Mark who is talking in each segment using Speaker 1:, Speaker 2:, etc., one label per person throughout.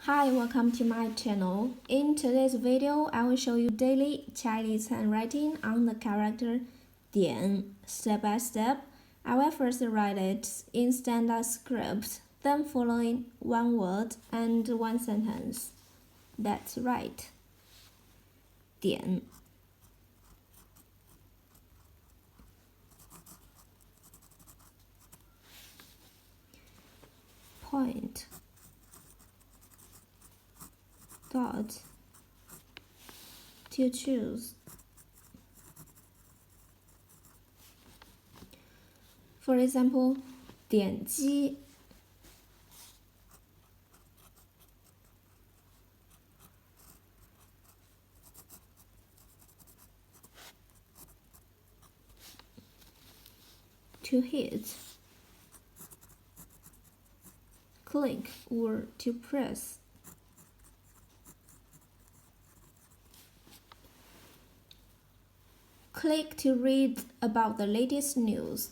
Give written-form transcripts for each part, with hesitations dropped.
Speaker 1: Hi, welcome to my channel. In today's video, I will show you daily Chinese handwriting on the character 点 step by step. I will first write it in standard script, then following one word and one sentence. That's right. 点 point dot to choose. For example, 点击 to hit, click or to press. Click to read about the latest news.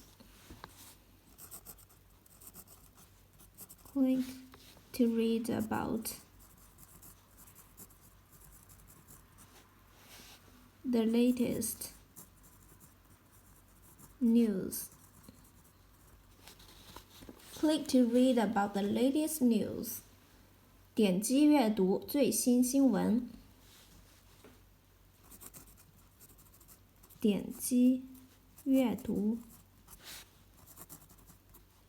Speaker 1: Click to read about the latest news. Click to read about the latest news. 点击阅读最新新闻。点击阅读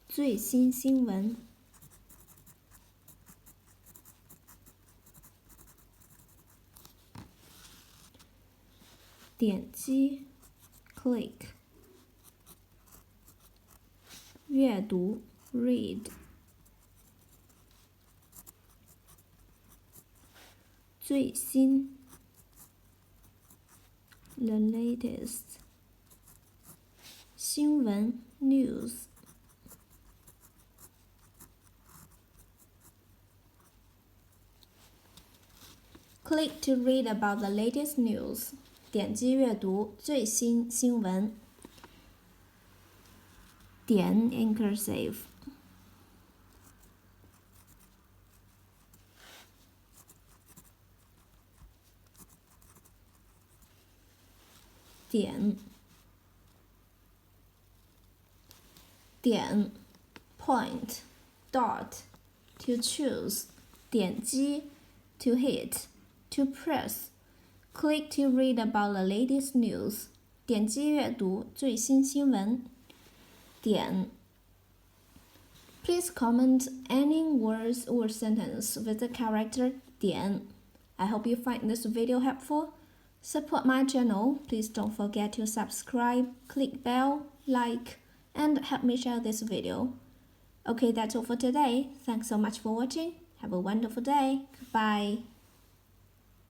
Speaker 1: 最新新闻。点击 click 阅读 read 最新 the latest 新闻 news click to read about the latest news 点击阅读最新新闻。点 in cursive 点 point dot to choose 点击 to hit to press click to read about the latest news 点击阅读最新新闻。点 Please comment any words or sentence with the character 点 I hope you find this video helpful. Support my channel. Please don't forget to subscribe, click bell, like, and help me share this video. Okay, that's all for today. Thanks so much for watching. Have a wonderful day. Goodbye.